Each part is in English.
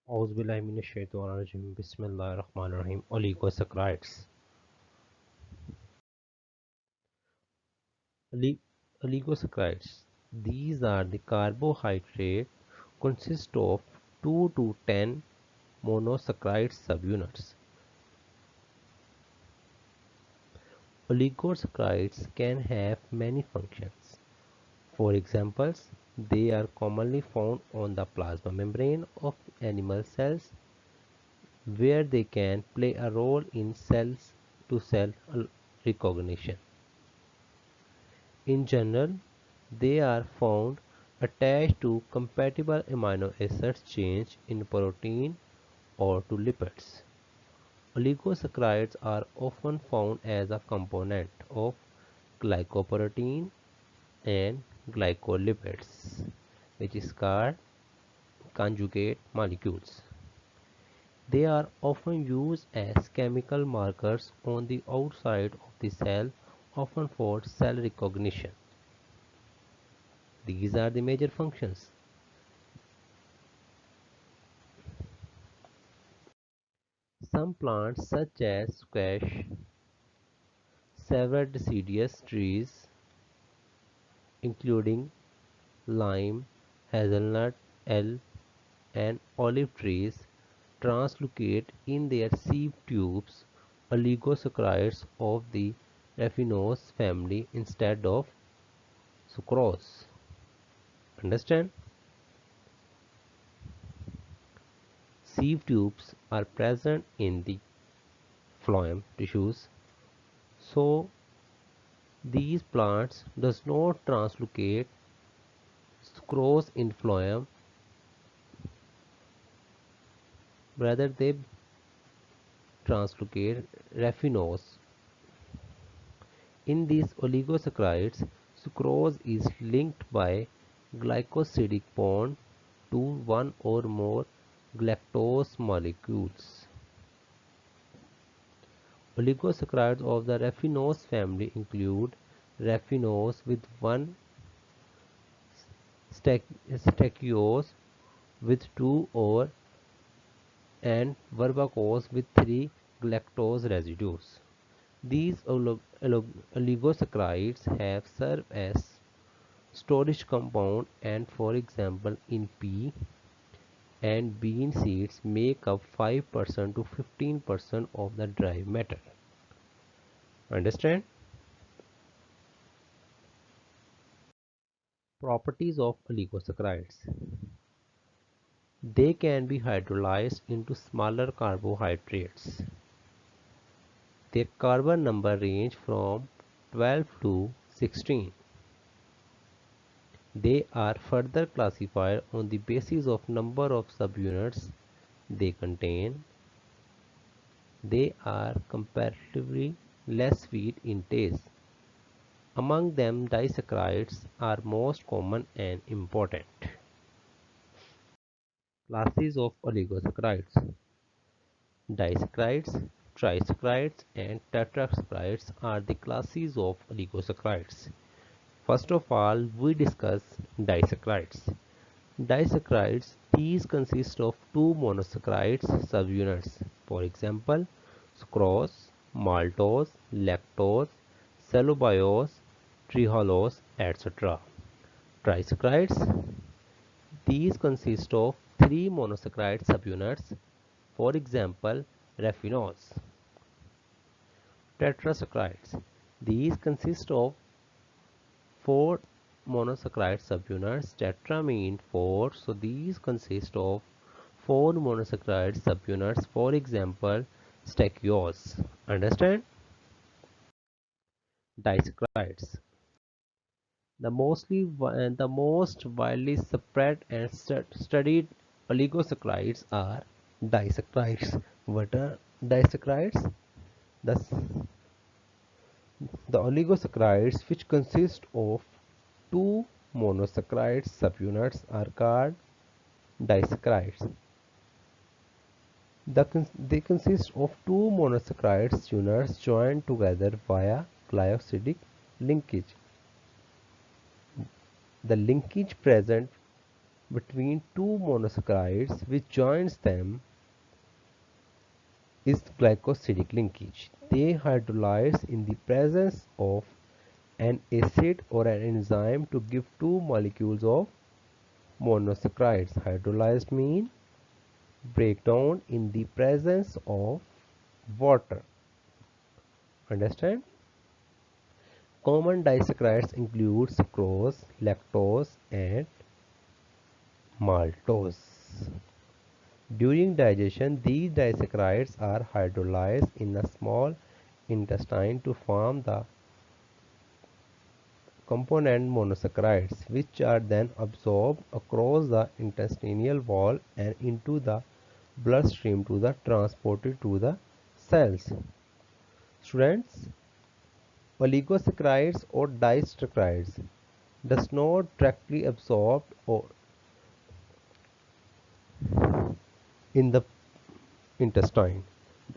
Auzubillahiminash-shaytanir-rajim. Bismillahir-rahmanir-rahim. Oligosaccharides. Oli- Oligosaccharides. These are the carbohydrate consist of 2 to 10 monosaccharide subunits. Oligosaccharides can have many functions. For examples, they are commonly found on the plasma membrane of animal cells, where they can play a role in cell-to-cell recognition. In general, they are found attached to compatible amino acid chains in protein or to lipids. Oligosaccharides are often found as a component of glycoprotein and glycolipids, which is called conjugate molecules. They are often used as chemical markers on the outside of the cell, often for cell recognition. These are the major functions. Some plants such as squash, several deciduous trees including lime, hazelnut, elm and olive trees translocate in their seed tubes oligosaccharides of the raffinose family instead of sucrose. Understand? Sieve tubes are present in the phloem tissues, so these plants does not translocate sucrose in phloem, rather they translocate raffinose. In these oligosaccharides, sucrose is linked by glycosidic bond to one or more galactose molecules. Oligosaccharides of the raffinose family include raffinose with one stachyose with two or and verbacose with three galactose residues. These oligosaccharides have served as storage compound and, for example, in pea and bean seeds make up 5% to 15% of the dry matter. Understand? Properties of oligosaccharides. They can be hydrolyzed into smaller carbohydrates. Their carbon number range from 12 to 16. They are further classified on the basis of number of subunits they contain. They are comparatively less sweet in taste. Among them, disaccharides are most common and important. Classes of oligosaccharides: disaccharides, trisaccharides, and tetrasaccharides are the classes of oligosaccharides. First of all, we discuss disaccharides. Disaccharides, these consist of two monosaccharides subunits, for example, sucrose, maltose, lactose, cellulose, trehalose, etc. Trisaccharides, these consist of three monosaccharide subunits, for example, raffinose. Tetrasaccharides, these consist of four monosaccharide subunits. Tetra mean four, so these consist of four monosaccharide subunits, for example, stachyose. Understand? Disaccharides. The most widely spread and studied oligosaccharides are disaccharides. What are disaccharides? The, the oligosaccharides which consist of two monosaccharide subunits are called disaccharides. They consist of two monosaccharide units joined together via glycosidic linkage. The linkage present between two monosaccharides which joins them is glycosidic linkage. They hydrolyze in the presence of an acid or an enzyme to give two molecules of monosaccharides. Hydrolyzed mean breakdown in the presence of water. Understand? Common disaccharides include sucrose, lactose, and maltose. During digestion, these disaccharides are hydrolyzed in a small intestine to form the component monosaccharides, which are then absorbed across the intestinal wall and into the bloodstream to the transported to the cells. Students, oligosaccharides or disaccharides does not directly absorb or in the intestine.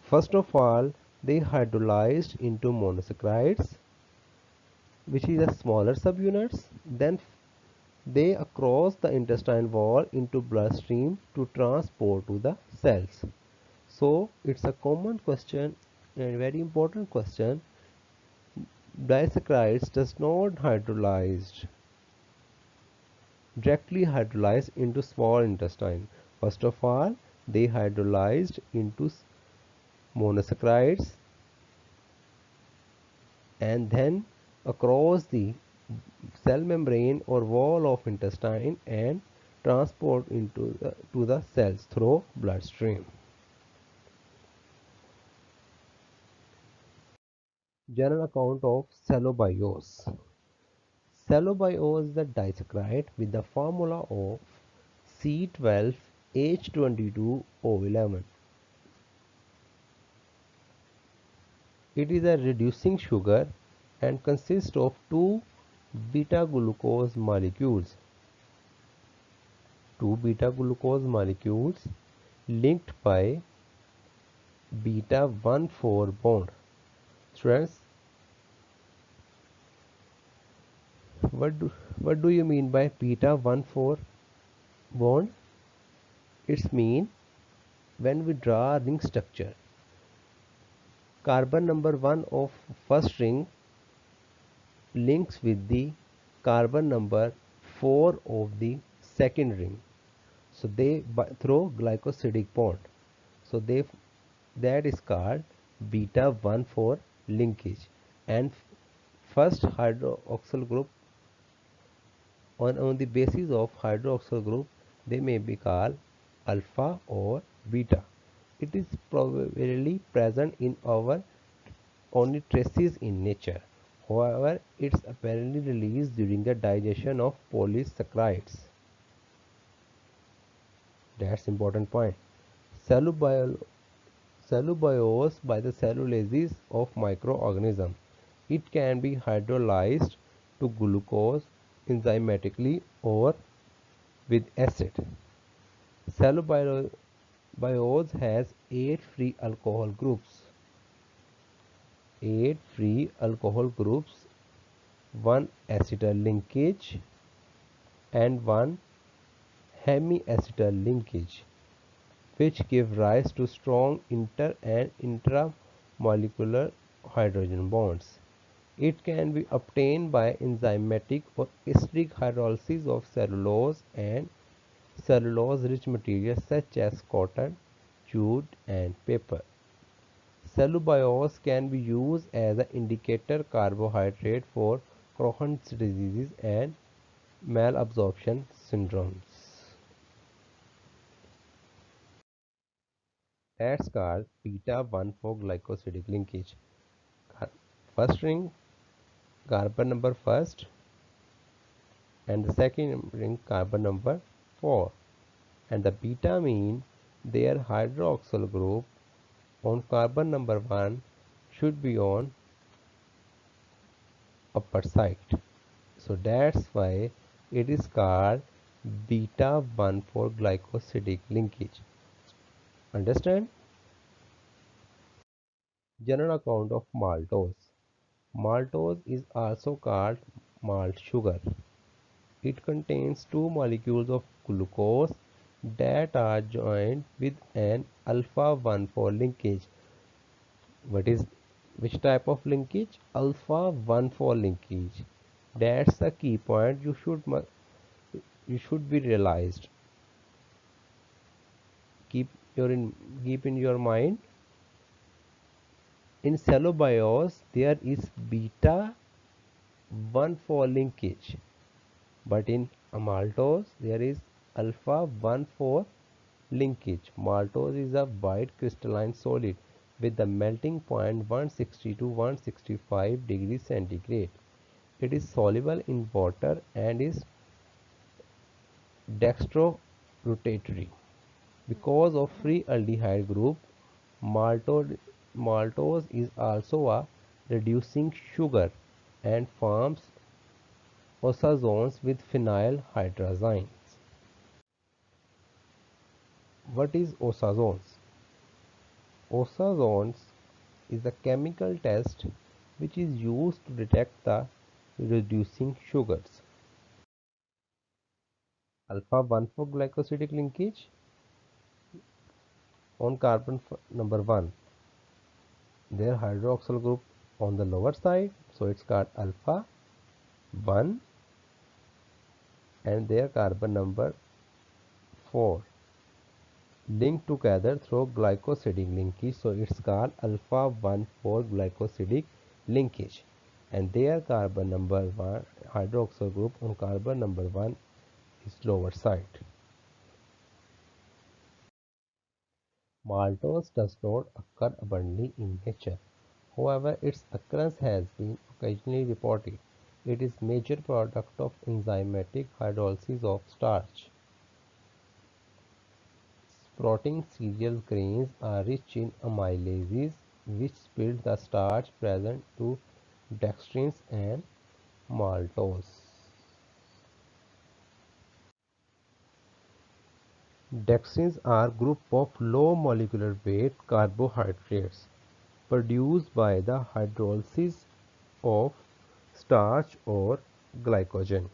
First of all, they hydrolyzed into monosaccharides, which is a smaller subunits. Then they across the intestine wall into bloodstream to transport to the cells. So it's a common question and very important question. Disaccharides does not hydrolyzed directly hydrolyzed into small intestine. First of all, they hydrolyzed into monosaccharides and then across the cell membrane or wall of intestine and transport into to the cells through bloodstream. General account of cellobiose. Cellobiose is a disaccharide with the formula of C12H22O11. It is a reducing sugar and consists of two beta glucose molecules. Two beta glucose molecules linked by beta 1,4 bond. Students, what do you mean by beta 1,4 bond? It's mean when we draw a ring structure, carbon number 1 of first ring links with the carbon number 4 of the second ring. So they throw glycosidic bond. So they that is called beta 1,4 linkage. And first hydroxyl group on the basis of hydroxyl group they may be called alpha or beta. It is probably present in our only traces in nature. However, it's apparently released during the digestion of polysaccharides. That's important point. Cellubiose by the cellulases of microorganisms. It can be hydrolyzed to glucose enzymatically or with acid. Cellubiose has 8 free alcohol groups. 8 free alcohol groups, 1 acetyl linkage and 1 hemiacetal linkage, which give rise to strong inter and intramolecular hydrogen bonds. It can be obtained by enzymatic or esteric hydrolysis of cellulose and cellulose-rich materials such as cotton, jute, and paper. Cellubiose can be used as an indicator carbohydrate for Crohn's disease and malabsorption syndromes. That's called beta 1,4 glycosidic linkage. First ring carbon number first and the second ring carbon number 4, and the beta mean their hydroxyl group on carbon number 1 should be on upper side. So that's why it is called beta 1,4 glycosidic linkage. Understand? General account of maltose. Maltose is also called malt sugar. It contains two molecules of glucose that are joined with an alpha 1,4 linkage. What is which type of linkage? Alpha 1,4 linkage. That's the key point you should be realized. Keep your in keep in your mind. In cellobiose there is beta 1,4 linkage, but in maltose there is alpha 1,4 linkage. Maltose is a white crystalline solid with the melting point 160 to 165 degrees centigrade. It is soluble in water and is dextrorotatory. Because of free aldehyde group, maltose, maltose is also a reducing sugar and forms osazones with phenyl hydrazines. What is osazones? Osazones is a chemical test which is used to detect the reducing sugars. Alpha 1,4 glycosidic linkage on carbon number 1. Their hydroxyl group on the lower side, so it's called alpha 1, and their carbon number 4 linked together through glycosidic linkage, so it's called alpha 1,4 glycosidic linkage, and their carbon number 1 hydroxyl group on carbon number 1 is lower side. Maltose does not occur abundantly in nature. However, its occurrence has been occasionally reported. It is major product of enzymatic hydrolysis of starch. Sprouting cereal grains are rich in amylases, which split the starch present to dextrins and maltose. Dextrins are group of low molecular weight carbohydrates produced by the hydrolysis of starch or glycogen.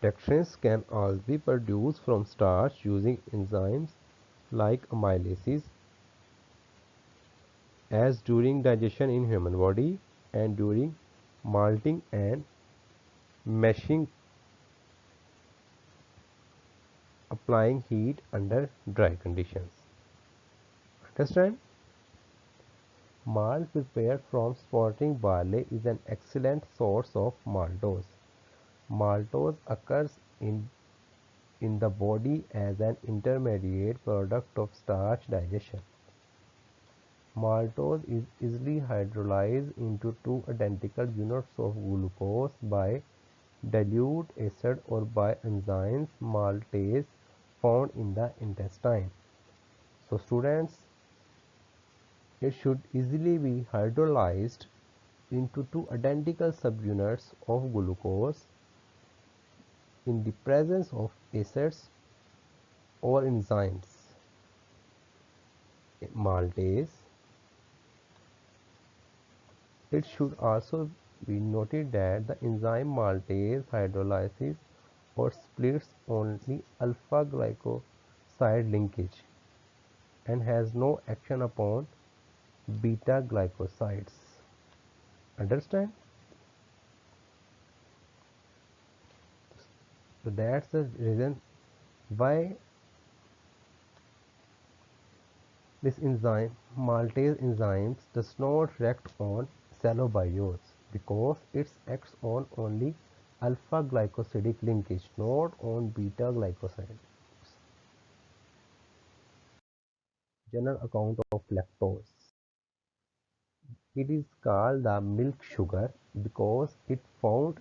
Dextrins can also be produced from starch using enzymes like amylases, as during digestion in human body and during malting and mashing, applying heat under dry conditions. Understand? Malt prepared from sprouting barley is an excellent source of maltose. Maltose occurs in the body as an intermediate product of starch digestion. Maltose is easily hydrolyzed into two identical units of glucose by dilute acid or by enzymes maltase found in the intestine. So students, it should easily be hydrolyzed into two identical subunits of glucose in the presence of acids or enzymes maltase. It should also be noted that the enzyme maltase hydrolyzes or splits only alpha glycoside linkage and has no action upon beta glycosides. Understand? So that's the reason why this enzyme maltase enzymes does not react on cellobiose because it acts on only alpha glycosidic linkage, not on beta glycoside. General account of lactose. It is called the milk sugar because it found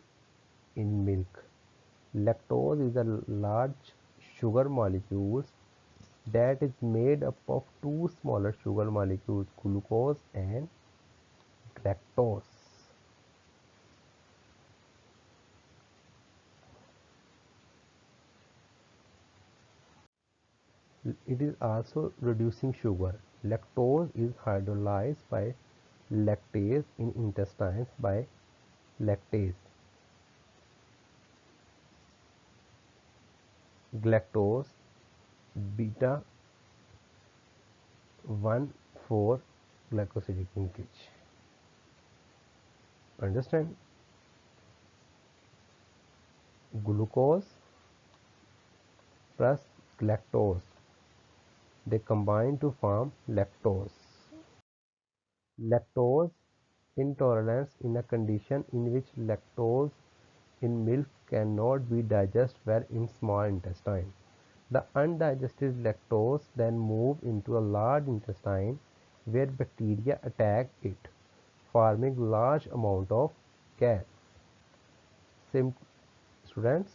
in milk. Lactose is a large sugar molecule that is made up of two smaller sugar molecules, glucose and galactose. It is also reducing sugar. Lactose is hydrolyzed by lactase in intestines by lactase, galactose, beta 1,4 glycosidic linkage. Understand? Glucose plus galactose, they combine to form lactose. Lactose intolerance in a condition in which lactose in milk cannot be digested well in small intestine. The undigested lactose then moves into a large intestine where bacteria attack it, forming large amount of gas. Sim- Students,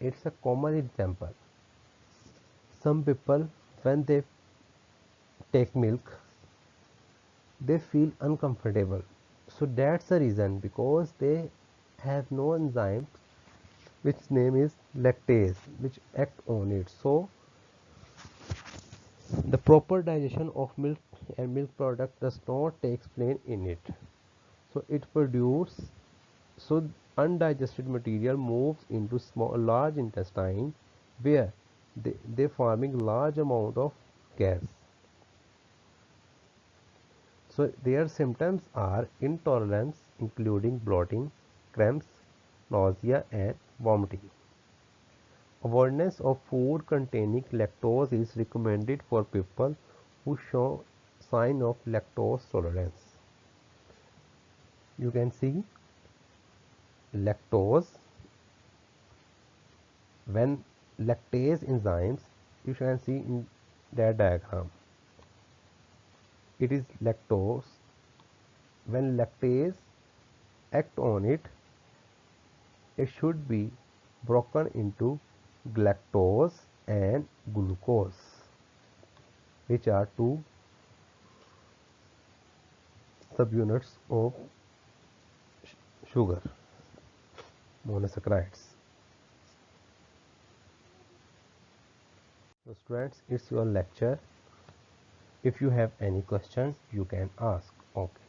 it's a common example. Some people, when they take milk, they feel uncomfortable. So that's the reason, because they have no enzyme which name is lactase which act on it. So the proper digestion of milk and milk product does not take place in it. So it produces, so undigested material moves into small large intestine where they forming large amount of gas. So their symptoms are intolerance including bloating, cramps, nausea and vomiting. Awareness of food containing lactose is recommended for people who show sign of lactose tolerance. You can see lactose when lactase enzymes, you can see in that diagram. It is lactose. When lactase act on it, it should be broken into galactose and glucose, which are two subunits of sugar, monosaccharides. So students, it's your lecture. If you have any question, you can ask. Okay.